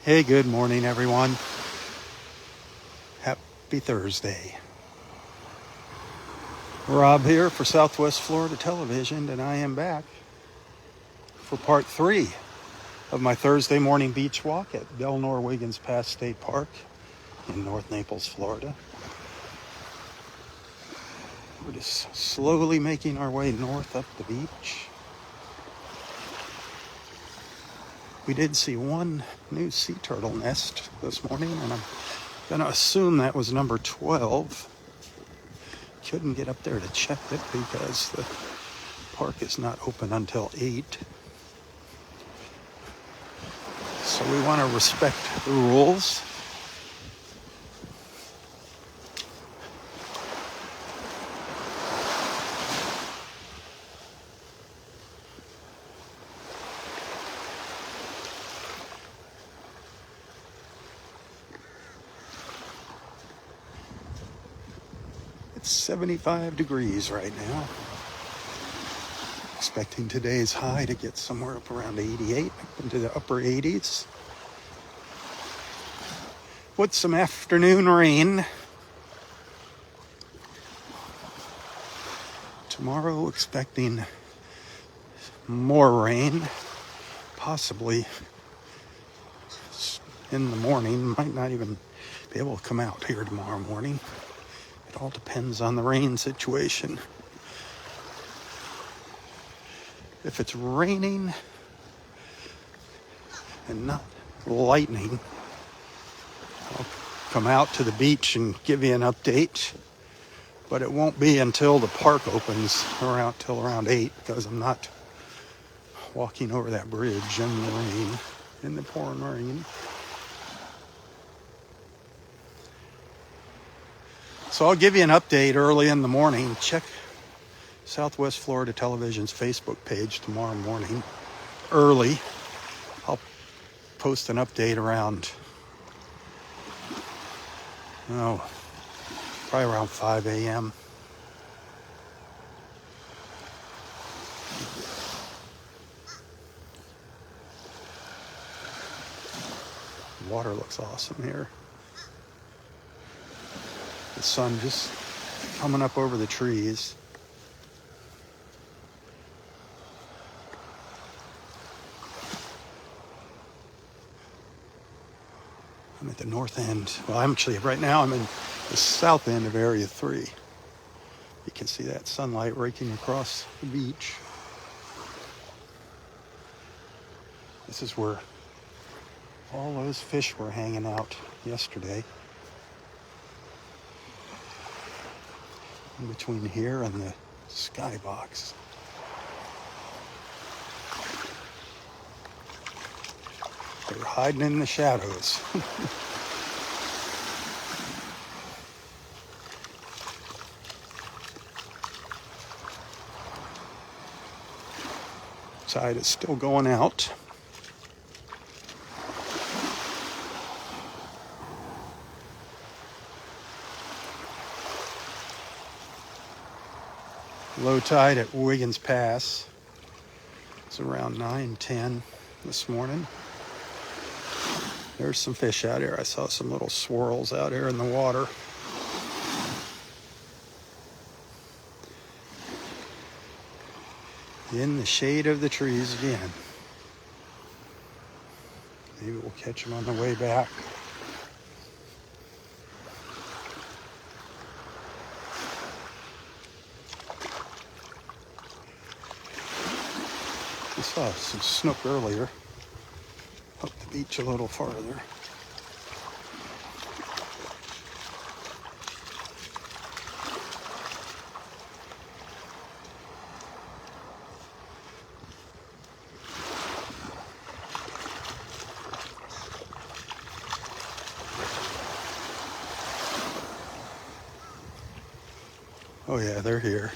Hey, good morning, everyone. Happy Thursday. Rob here for Southwest Florida Television, and I am back for part 3 of my Thursday morning beach walk at Delnor Wiggins Pass State Park in North Naples, Florida. We're just slowly making our way north up the beach. We did see one new sea turtle nest this morning, and I'm going to assume that was number 12. Couldn't get up there to check it because the park is not open until 8. So we want to respect the rules. It's 75 degrees right now. Expecting today's high to get somewhere up around 88, up into the upper 80s. With some afternoon rain. Tomorrow expecting more rain, possibly in the morning. Might not even be able to come out here tomorrow morning. It all depends on the rain situation. If it's raining and not lightning, I'll come out to the beach and give you an update. But it won't be until the park opens till around 8, because I'm not walking over that bridge in the rain, in the pouring rain. So I'll give you an update early in the morning. Check Southwest Florida Television's Facebook page tomorrow morning, early. I'll post an update around, probably around 5 a.m. Water looks awesome here. The sun just coming up over the trees. I'm at the north end. Well, right now I'm in the south end of Area 3. You can see that sunlight raking across the beach. This is where all those fish were hanging out yesterday. In between here and the skybox. They're hiding in the shadows. Tide is still going out. Low tide at Wiggins Pass. It's around 9:10 this morning. There's some fish out here. I saw some little swirls out here in the water. In the shade of the trees again. Maybe we'll catch them on the way back. I saw some snook earlier. Up the beach a little farther. Oh yeah, they're here.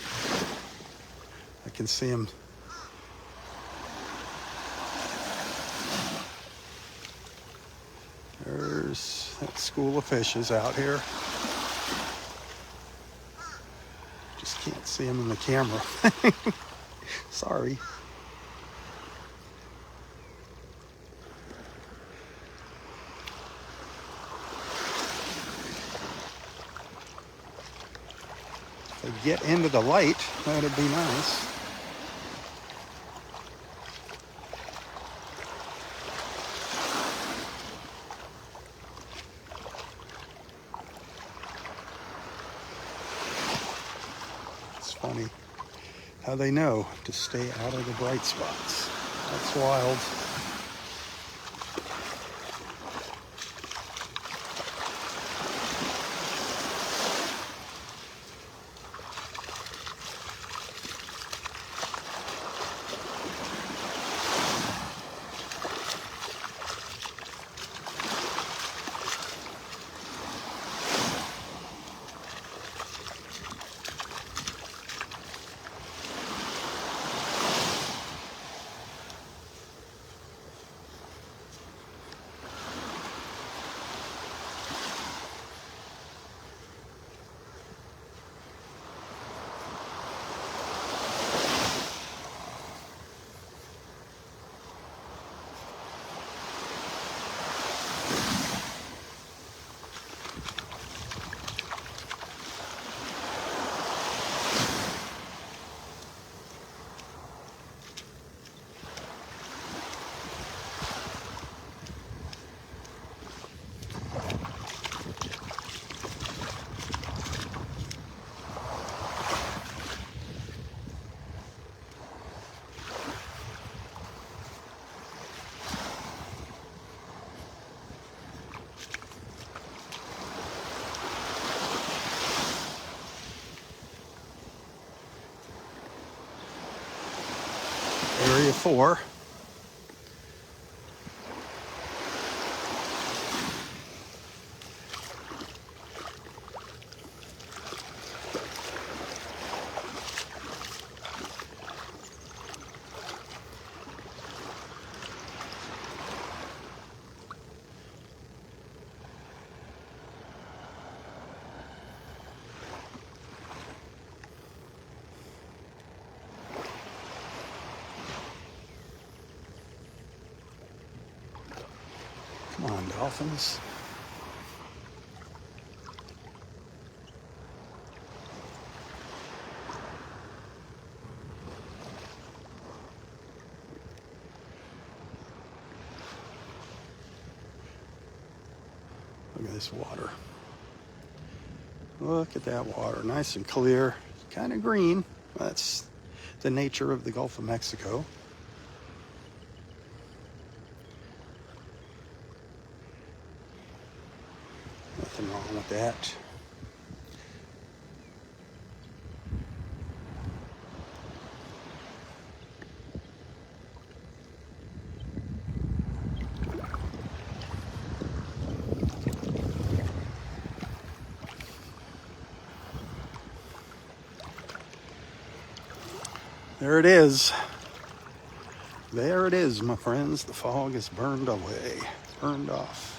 I can see them. There's that school of fishes out here. Just can't see them in the camera. Sorry. get into the light, that'd be nice. It's funny how they know to stay out of the bright spots. That's wild. Area 4. Come on, Dolphins. Look at this water. Look at that water. Nice and clear. Kind of green. That's the nature of the Gulf of Mexico. Nothing wrong with that. There it is. There it is, my friends. The fog is burned away. It's burned off.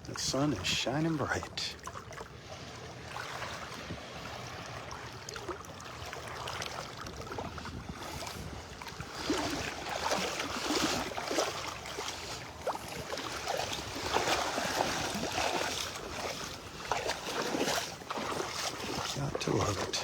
The sun is shining bright. Got to love it.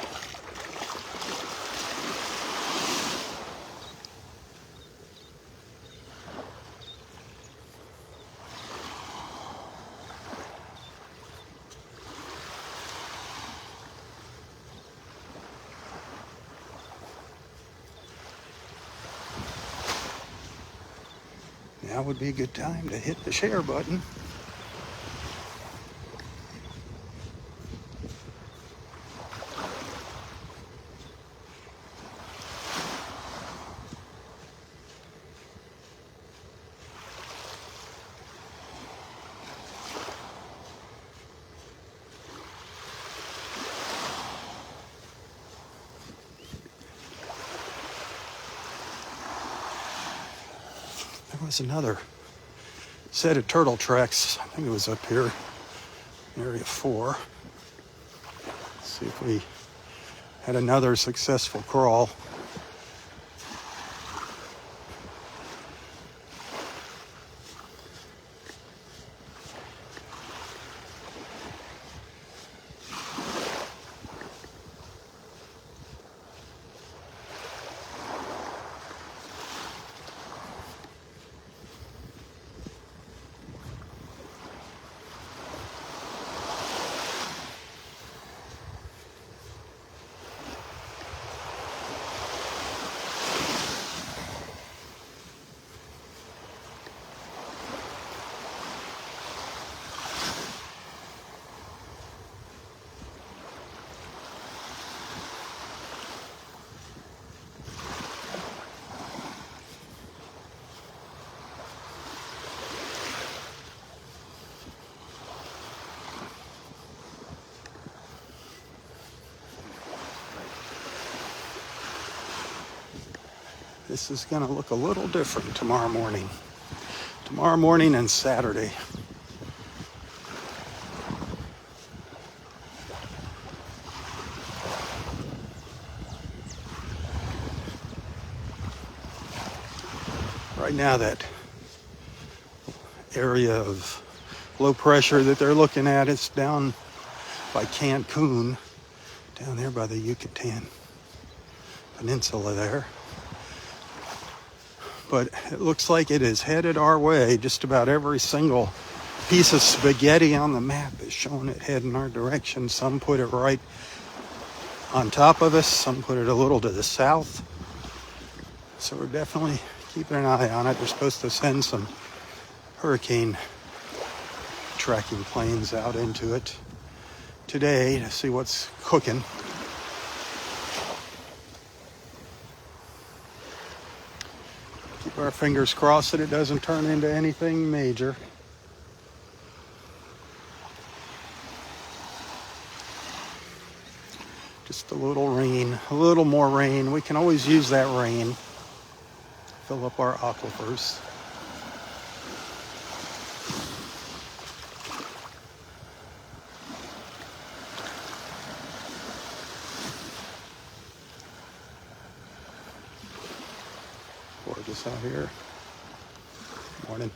Now would be a good time to hit the share button. There was another set of turtle tracks. I think it was up here in area 4. Let's see if we had another successful crawl. this is going to look a little different tomorrow morning. Tomorrow morning and Saturday. Right now, that area of low pressure that they're looking at is down by Cancun, down there by the Yucatan Peninsula there. But it looks like it is headed our way. Just about every single piece of spaghetti on the map is showing it heading our direction. Some put it right on top of us, some put it a little to the south. So we're definitely keeping an eye on it. They're supposed to send some hurricane tracking planes out into it today to see what's cooking. Keep our fingers crossed that it doesn't turn into anything major. Just a little rain, a little more rain. We can always use that rain. Fill up our aquifers. Gorgeous out here. Morning.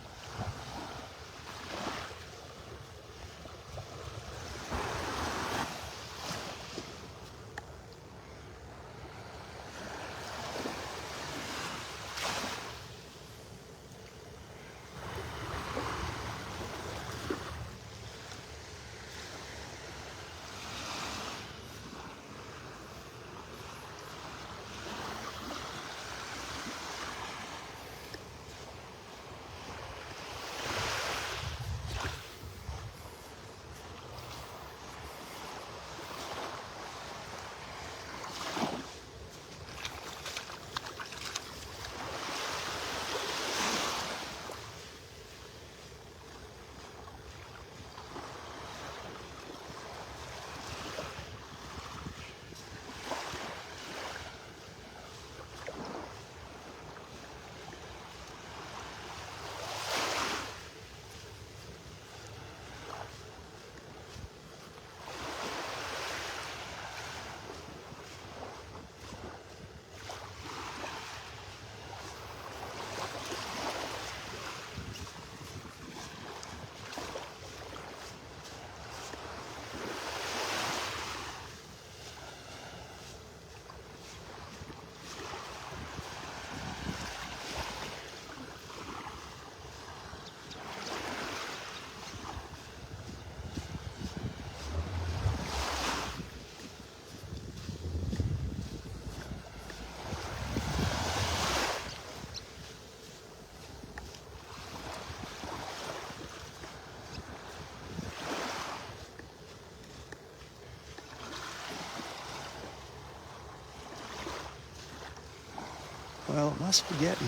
Well, it must be getting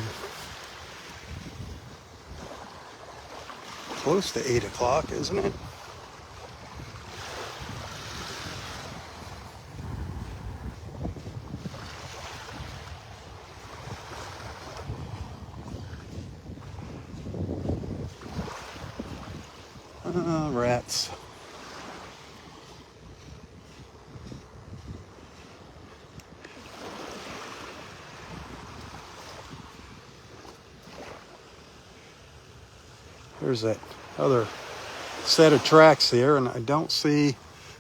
close to 8 o'clock, isn't it? Rats. There's that other set of tracks there, and I don't see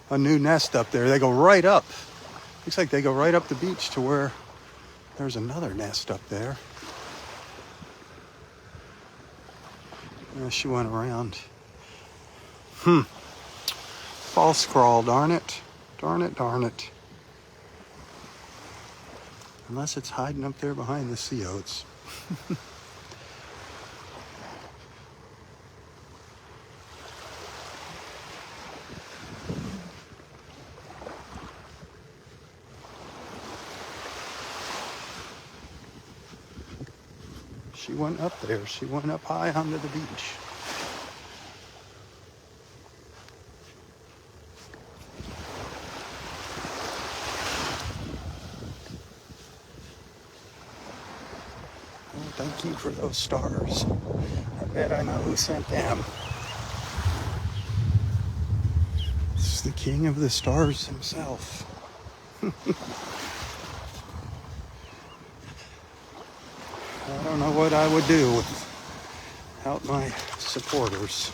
a new nest up there. They go right up. Looks like they go right up the beach to where there's another nest up there. She went around. False crawl, darn it. Darn it, darn it. Unless it's hiding up there behind the sea oats. She went up there. She went up high onto the beach. Thank you for those stars. I bet I know who sent them. It's the king of the stars himself. I don't know what I would do without my supporters.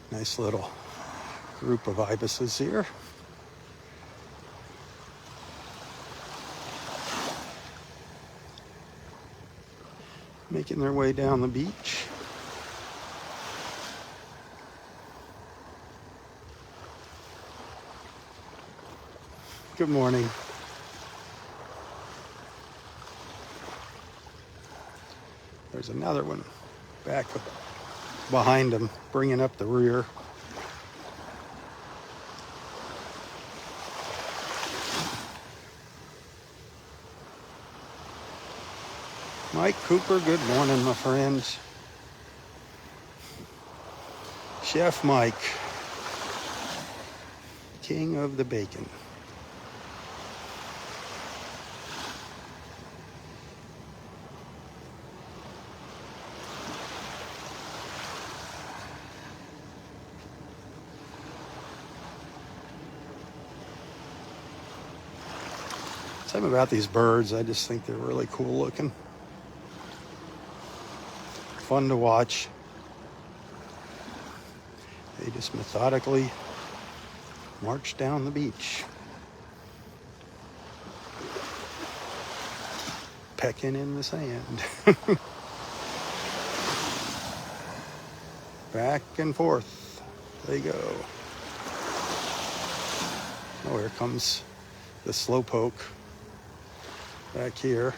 Nice little group of ibises here. Making their way down the beach. Good morning. There's another one back behind them, bringing up the rear. Mike Cooper, good morning, my friends. Chef Mike, king of the bacon. Something about these birds, I just think they're really cool looking. Fun to watch. They just methodically march down the beach, pecking in the sand. Back and forth they go. Oh, here comes the slowpoke back here.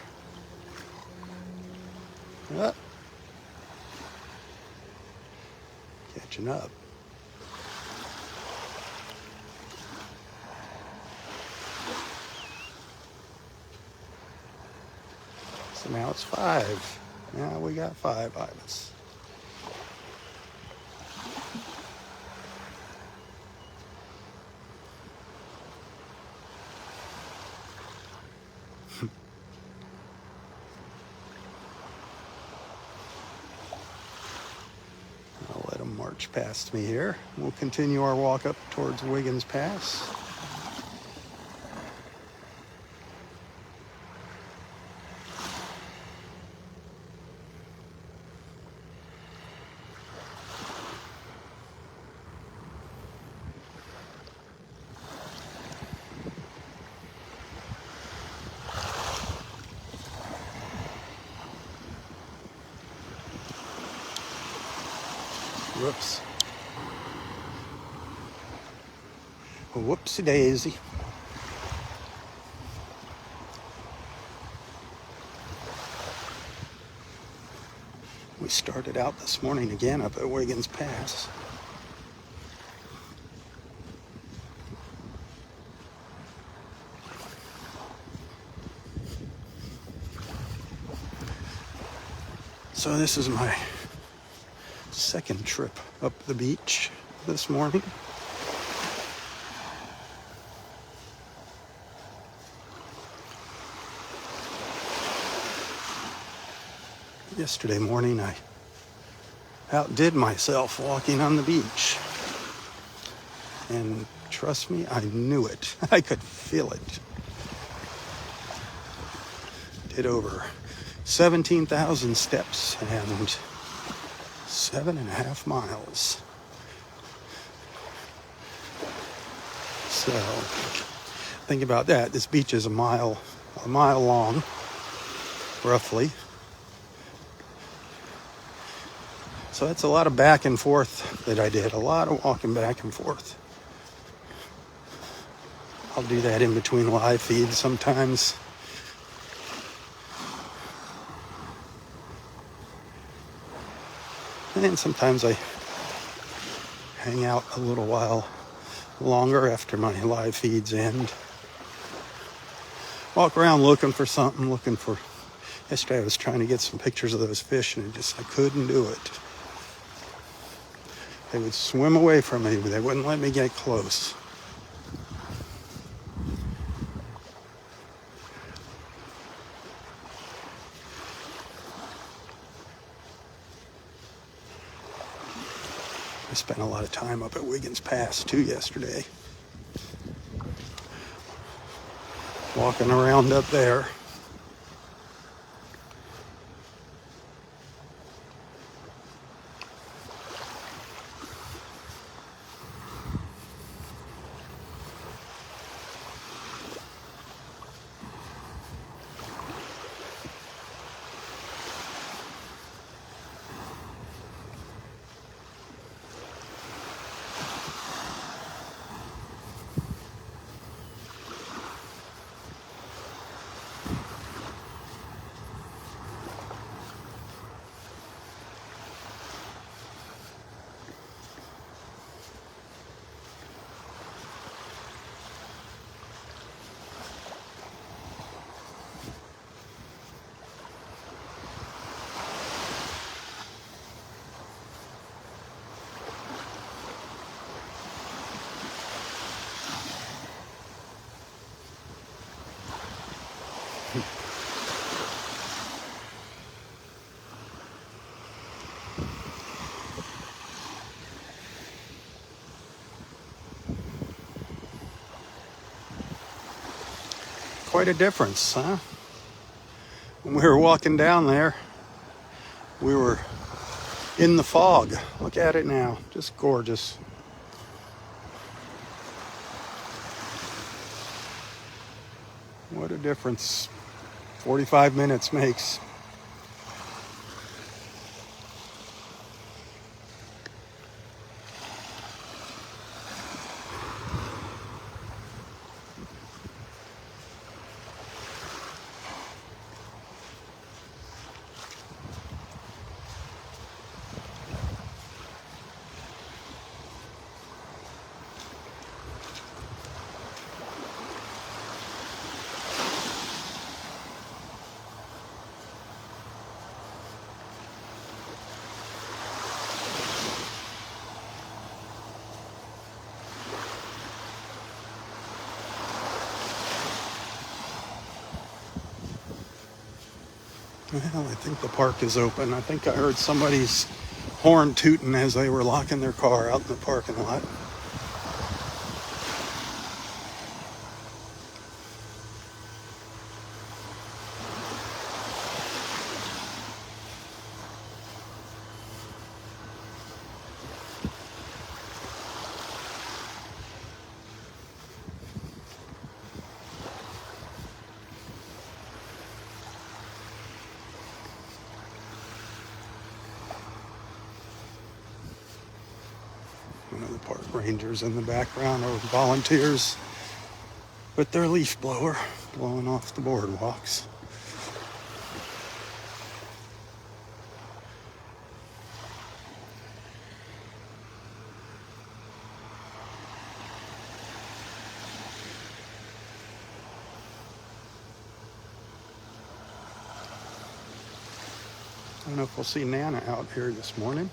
Ah. Catching up. So now it's 5. Now we got 5 ibis. I'll let them march past me here. We'll continue our walk up towards Wiggins Pass. Whoops. Whoopsie daisy. We started out this morning again up at Wiggins Pass. So this is my second trip up the beach this morning. Yesterday morning I outdid myself walking on the beach. And trust me, I knew it. I could feel it. Did over 17,000 steps and 7.5 miles. So think about that. This beach is a mile long, roughly. So that's a lot of back and forth that I did. A lot of walking back and forth. I'll do that in between live feeds sometimes. And then sometimes I hang out a little while longer after my live feeds end. Walk around looking for something, yesterday I was trying to get some pictures of those fish and I couldn't do it. They would swim away from me, but they wouldn't let me get close. I spent a lot of time up at Wiggins Pass too yesterday. Walking around up there. Quite a difference, huh? When we were walking down there, we were in the fog. Look at it now, just gorgeous. What a difference 45 minutes makes. Well, I think the park is open. I think I heard somebody's horn tooting as they were locking their car out in the parking lot. One of the park rangers in the background are volunteers with their leaf blower blowing off the boardwalks. I don't know if we'll see Nana out here this morning.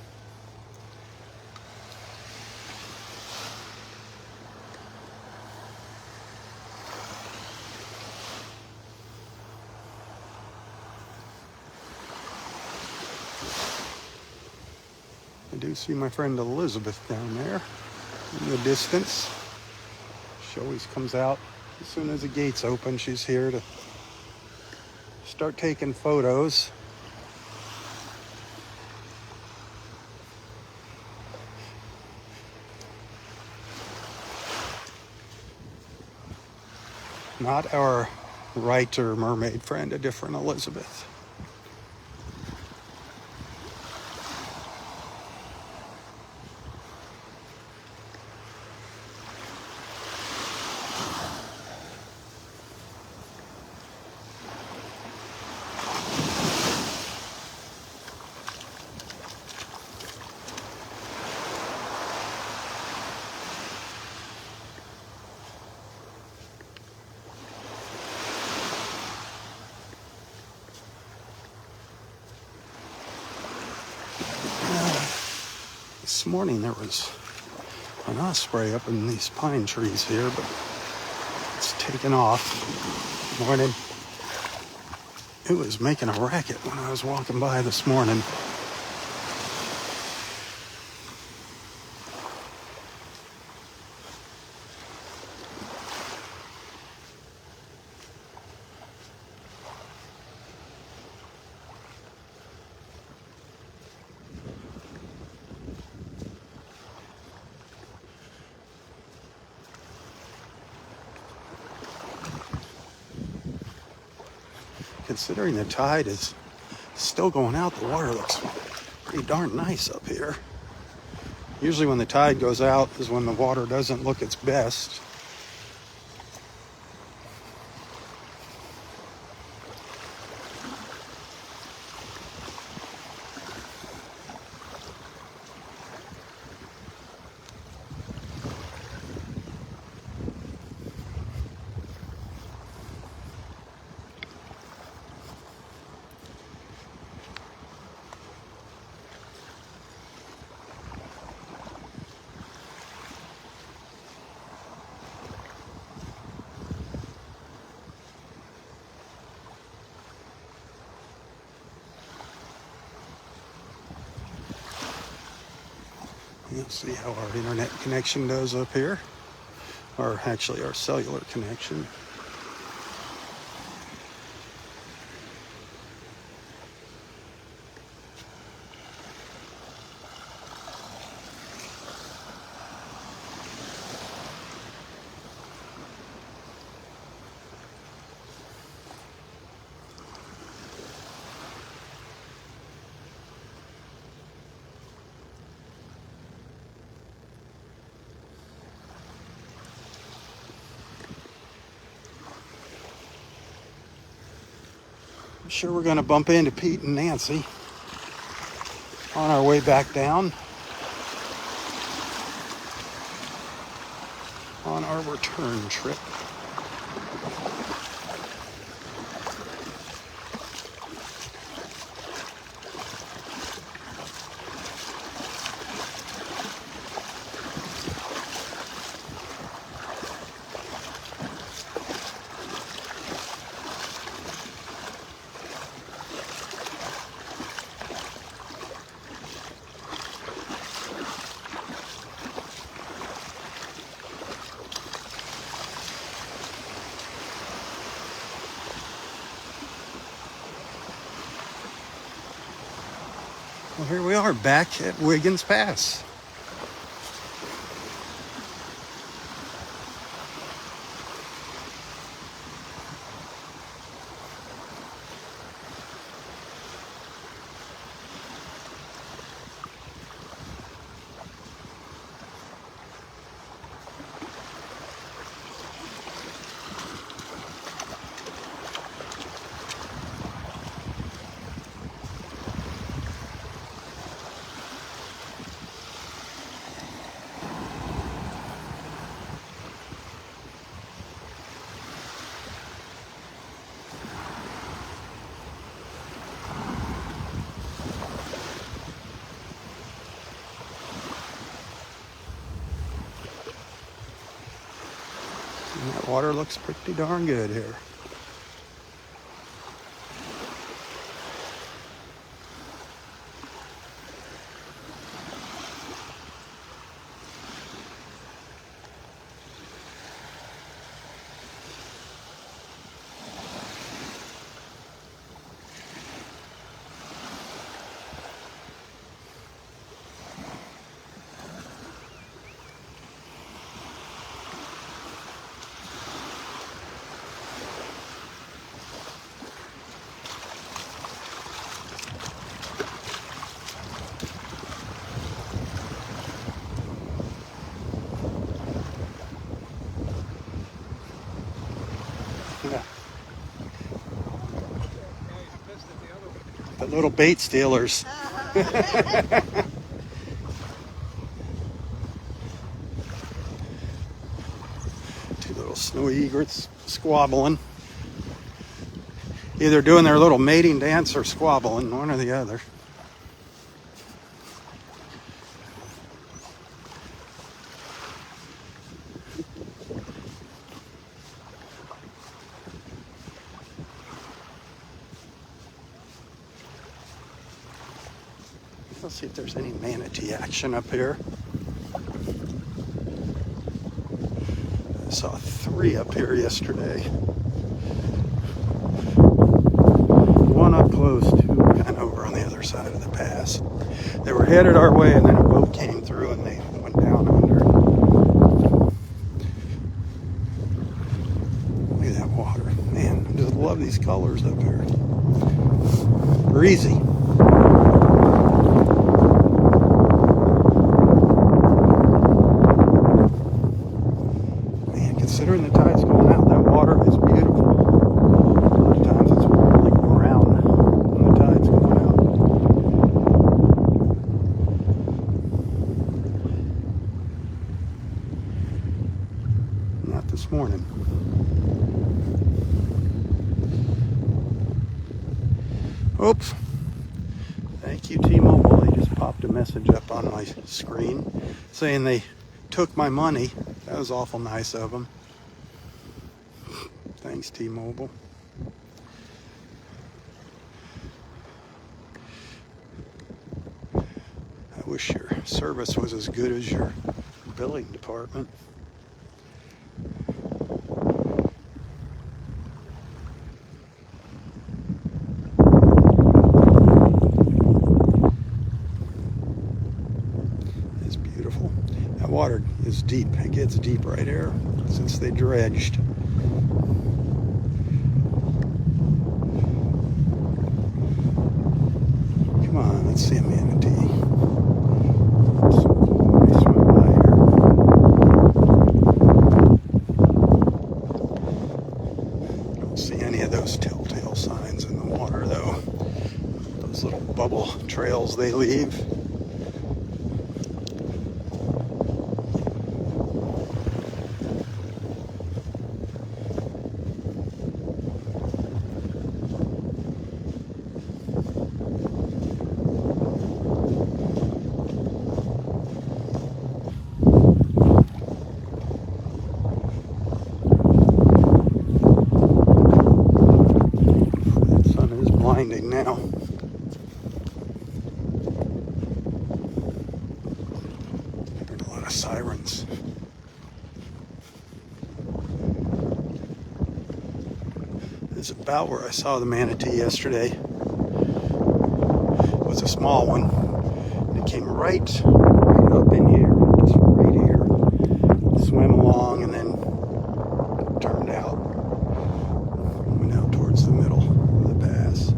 I do see my friend Elizabeth down there in the distance. She always comes out as soon as the gates open. She's here to start taking photos. Not our writer mermaid friend, a different Elizabeth. This morning there was an osprey up in these pine trees here, but it's taken off. Morning. It was making a racket when I was walking by this morning. Considering the tide is still going out, the water looks pretty darn nice up here. Usually when the tide goes out is when the water doesn't look its best. You'll see how our internet connection does up here, or actually our cellular connection. I'm sure we're going to bump into Pete and Nancy on our way back down on our return trip. Well, here we are back at Wiggins Pass. And that water looks pretty darn good here. Little bait stealers. Two little snowy egrets squabbling. Either doing their little mating dance or squabbling, one or the other. Let's see if there's any manatee action up here. I saw 3 up here yesterday. One up close, 2 kind of over on the other side of the pass. They were headed our way, and then a boat came through and they went down under. Look at that water. Man, I just love these colors up here. Breezy. Considering the tide's going out, that water is beautiful. A lot of times it's like brown when the tide's going out. Not this morning. Oops. Thank you, T-Mobile. They just popped a message up on my screen saying they took my money. That was awful nice of them. Thanks, T-Mobile. I wish your service was as good as your billing department. It's beautiful. That water is deep. It gets deep right here since they dredged. Come on, let's see a manatee. They swim by here. Don't see any of those telltale signs in the water, though. Those little bubble trails they leave. Blinding now. Heard a lot of sirens. This is about where I saw the manatee yesterday. It was a small one. And it came right up in here, just right here. Swam along and then turned out. Went out towards the middle of the pass.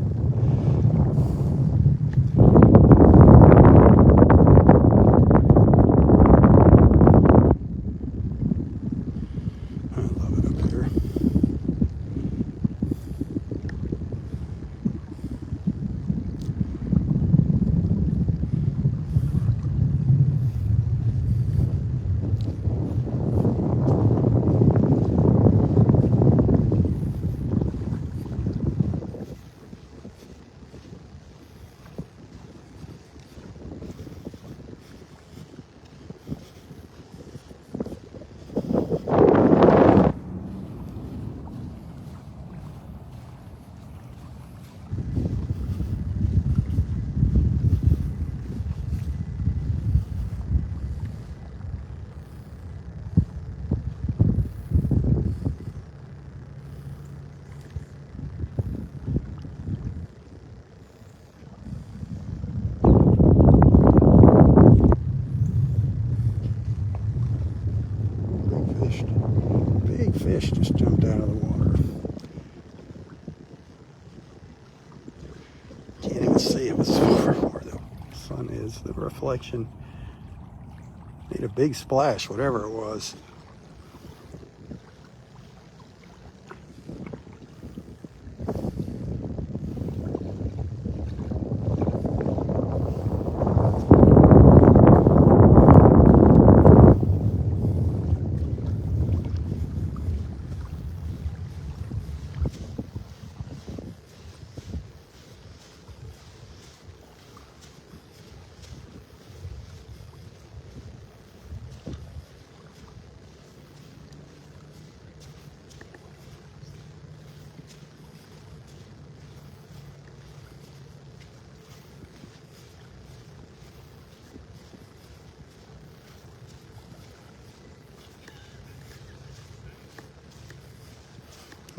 Big fish just jumped out of the water. Can't even see it was far where the sun is. The reflection made a big splash, whatever it was.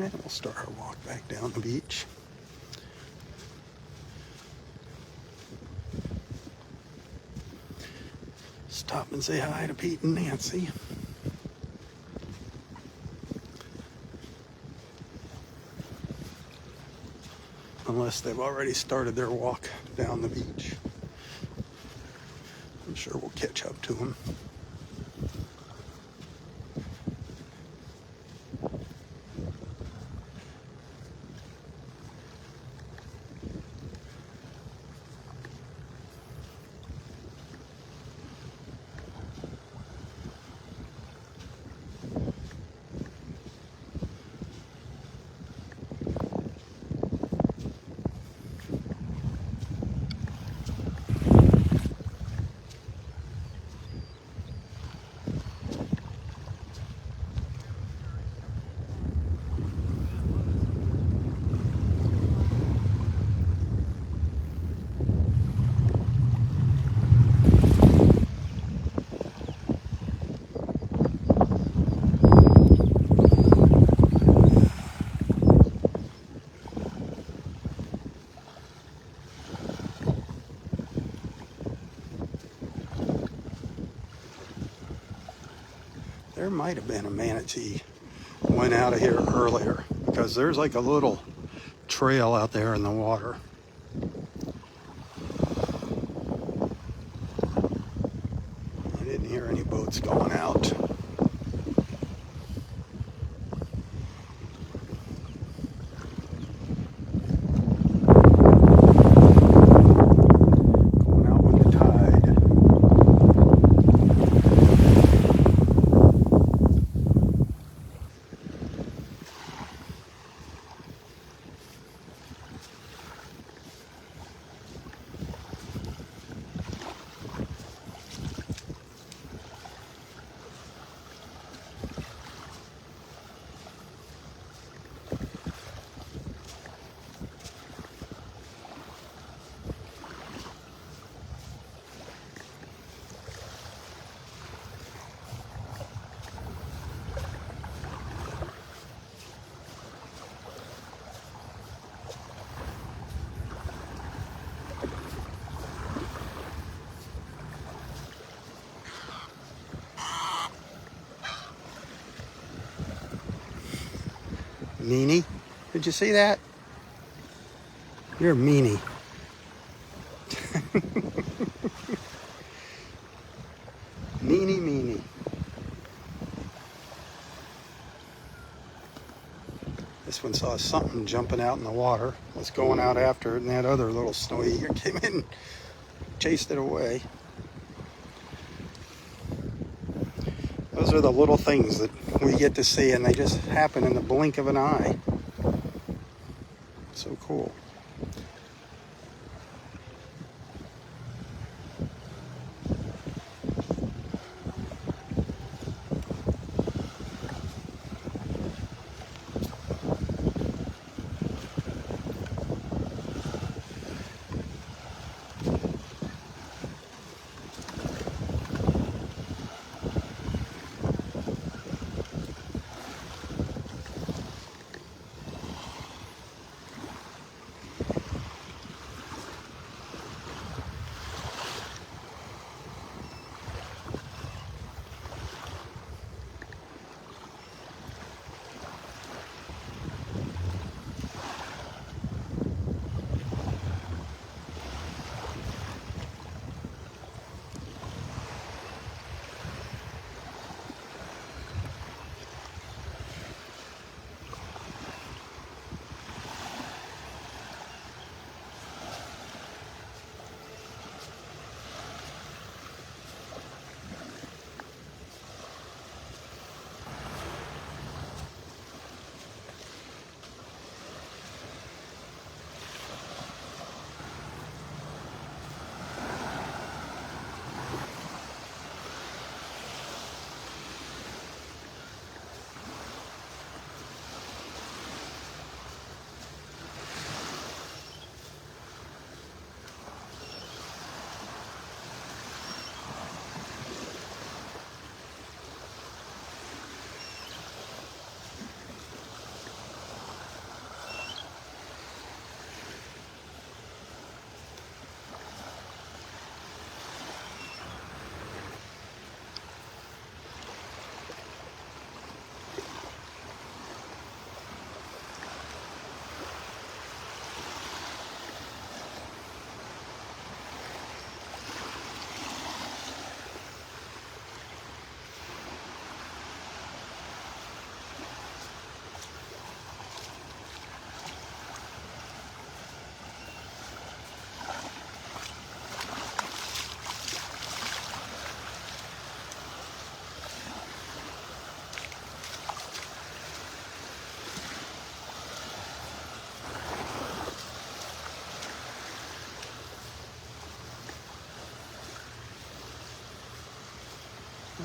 And we'll start our walk back down the beach. Stop and say hi to Pete and Nancy. Unless they've already started their walk down the beach. I'm sure we'll catch up to them. There might have been a manatee went out of here earlier because there's like a little trail out there in the water. I didn't hear any boats going out. Meanie, did you see that? You're a meanie. Meanie. This one saw something jumping out in the water. Was going out after it, and that other little snowy eater came in and chased it away. Those are the little things that we get to see, and they just happen in the blink of an eye. So cool.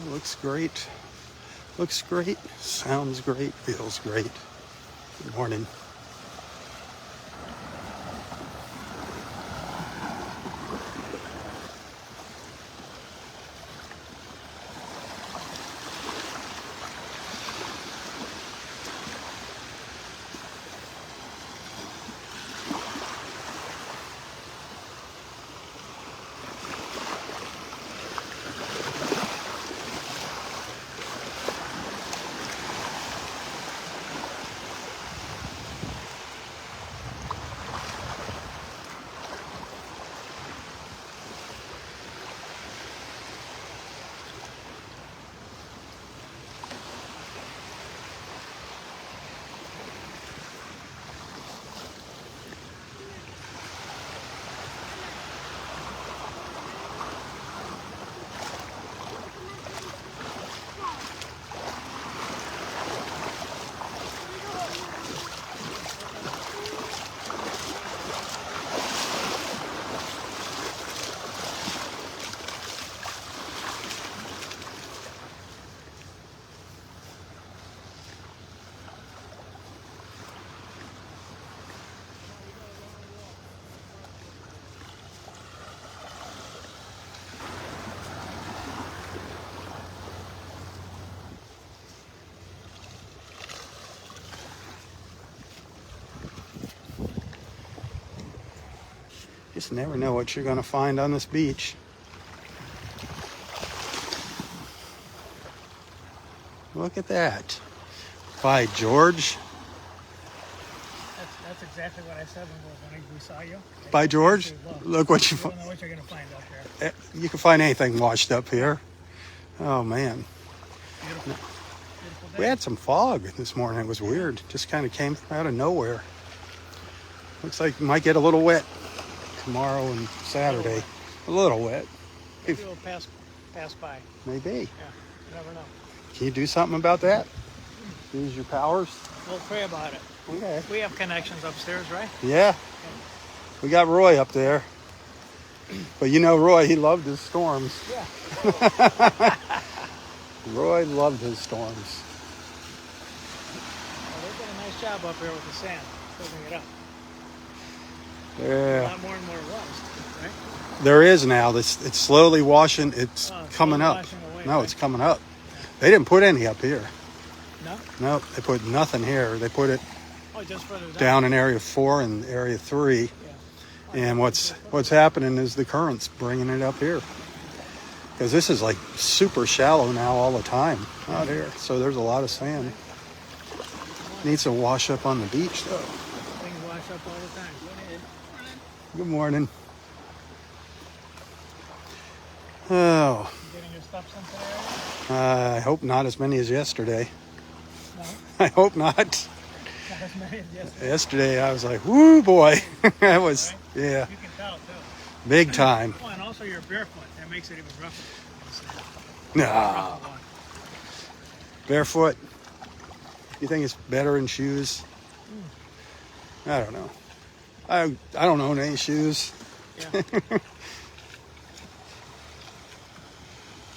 Looks great. Looks great. Sounds great. Feels great. Good morning. Just never know what you're going to find on this beach. Look at that. By George. That's exactly what I said when we saw you. By George. Look what you don't know what you're going to find up there. You can find anything washed up here. Oh, man. Beautiful. Beautiful day. We had some fog this morning. It was weird. Just kind of came out of nowhere. Looks like we might get a little wet tomorrow and Saturday. A little wet. Maybe we'll pass by. Maybe. Yeah, you never know. Can you do something about that? Use your powers? We'll pray about it. Okay. We have connections upstairs, right? Yeah. Okay. We got Roy up there. But you know Roy, he loved his storms. Yeah. Roy loved his storms. Well, they've done a nice job up here with the sand, filling it up. A Yeah. lot more and more rust, right? There is now. It's slowly washing. It's coming slowly up. washing away, No, right? it's coming up. They didn't put any up here. No? No, they put nothing here. They put it Oh, just further down. down in area 4 and area 3. Yeah. And what's happening is the current's bringing it up here. Because this is like super shallow now all the time out here. So there's a lot of sand. Needs to wash up on the beach though. Things wash up all the time. Good morning. Oh, You getting your steps in today? I hope not as many as yesterday. No? I hope not. Not as many as yesterday. Yesterday I was like, whoo boy. That was, Right? yeah, You can tell, too. big time. Oh, and also you're barefoot. That makes it even rougher. No, Rougher one. barefoot. You think it's better in shoes? I don't know. I don't own any shoes. Yeah.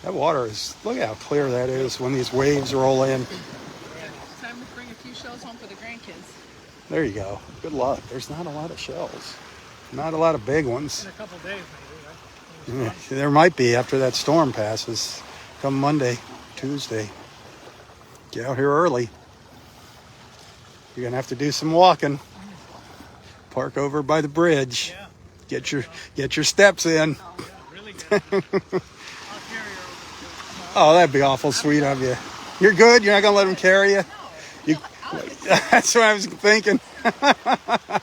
That water is, look how clear that is when these waves roll in. It's time to bring a few shells home for the grandkids. There you go. Good luck. There's not a lot of shells. Not a lot of big ones. In a couple days, maybe, right? There might be after that storm passes. Come Monday, Tuesday. Get out here early. You're going to have to do some walking. Park over by the bridge. Yeah. Get your steps in. Yeah, really good. I'll carry her over to Oh, that'd be awful sweet of you. You're good? You're not going to let them carry you? That's what I was thinking.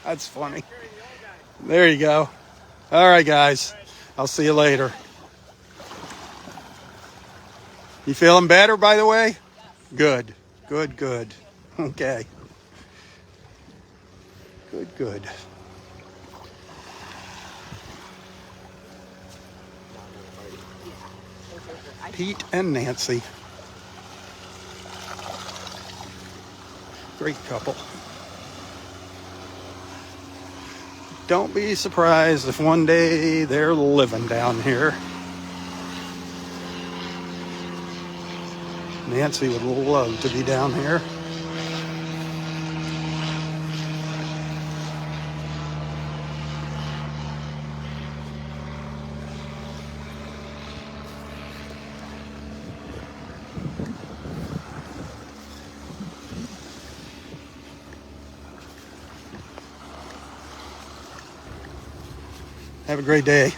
That's funny. There you go. All right, guys. I'll see you later. You feeling better, by the way? Good. Good, good. Okay. Good, good. Pete and Nancy. Great couple. Don't be surprised if one day they're living down here. Nancy would love to be down here. Have a great day.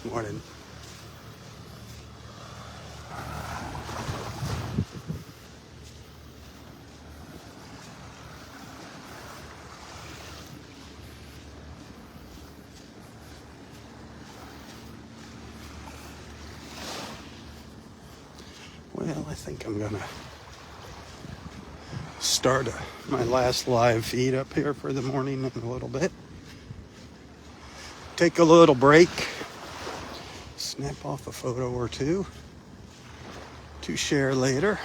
Morning. Well, I think I'm gonna start my last live feed up here for the morning in a little bit. Take a little break. Snap off a photo or two to share later.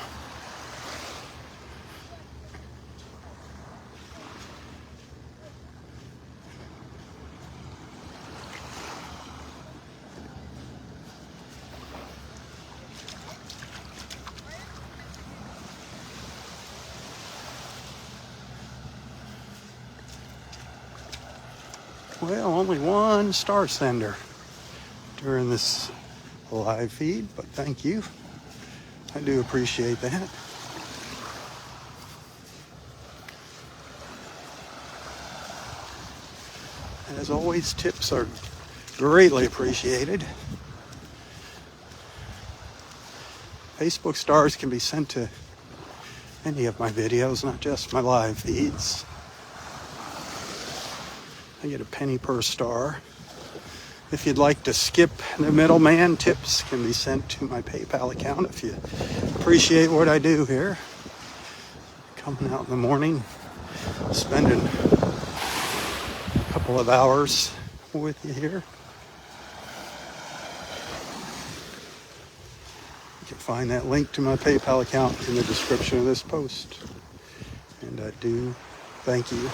Well, only one star sender during this live feed, but thank you. I do appreciate that. As always, tips are greatly appreciated. Facebook stars can be sent to any of my videos, not just my live feeds. I get a penny per star. If you'd like to skip the middleman, tips can be sent to my PayPal account if you appreciate what I do here. Coming out in the morning, spending a couple of hours with you here. You can find that link to my PayPal account in the description of this post. And I do thank you.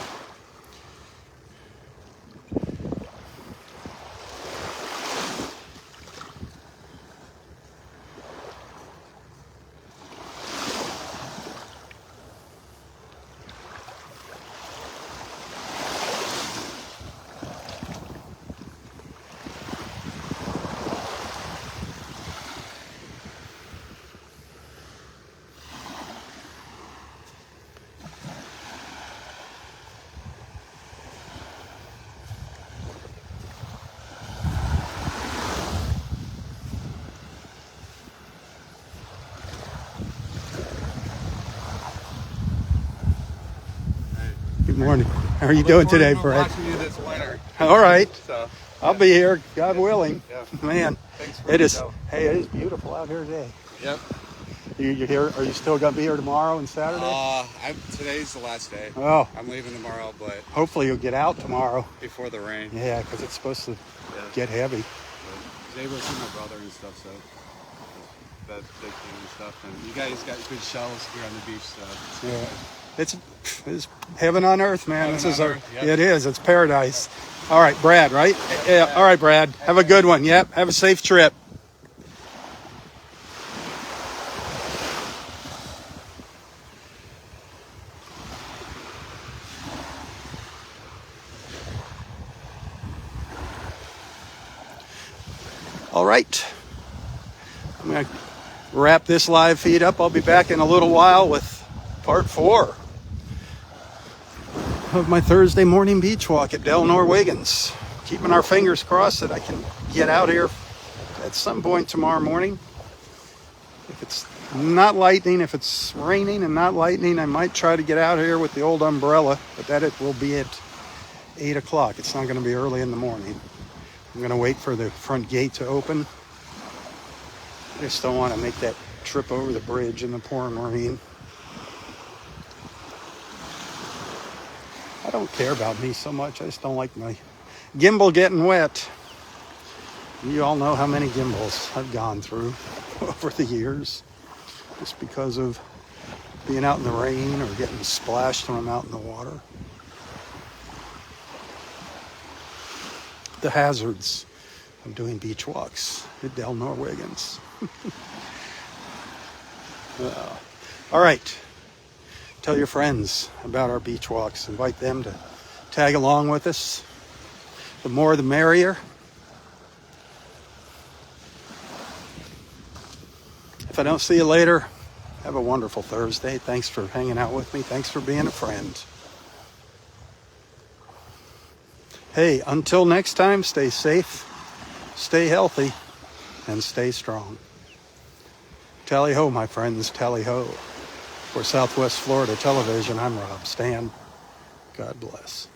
Good morning. How are you doing today, Brett? Watching you this winter. All right. So, I'll be here, God willing. Yeah. Man, thanks for it the is. show. Hey, it is beautiful out here today. Yep. You here? Are you still gonna be here tomorrow and Saturday? Today's the last day. Oh, I'm leaving tomorrow, but hopefully you'll get out tomorrow. before the rain. Yeah, because it's supposed to Yeah. get heavy. I was able to see my brother and stuff, so that's big thing and stuff. And you guys got good shells here on the beach, so it's Yeah. good. It's heaven on earth, man. Heaven This is on our. earth, yep. It is. It's paradise. All right, Brad. Right? Yeah. All right, Brad. Have a good one. Yep. Have a safe trip. All right. I'm going to wrap this live feed up. I'll be back in a little while with part 4 of my Thursday morning beach walk at Del Norwegians. Keeping our fingers crossed that I can get out here at some point tomorrow morning. If it's not lightning, if it's raining and not lightning, I might try to get out here with the old umbrella, but that it will be at 8 o'clock. It's not going to be early in the morning. I'm going to wait for the front gate to open. I just don't want to make that trip over the bridge in the pouring rain. I don't care about me so much. I just don't like my gimbal getting wet. You all know how many gimbals I've gone through over the years just because of being out in the rain or getting splashed when I'm out in the water. The hazards of doing beach walks at Del Norwegians. All right. Tell your friends about our beach walks. Invite them to tag along with us. The more the merrier. If I don't see you later, have a wonderful Thursday. Thanks for hanging out with me. Thanks for being a friend. Hey, until next time, stay safe, stay healthy, and stay strong. Tally-ho, my friends, tally-ho. For Southwest Florida Television, I'm Robb Stan. God bless.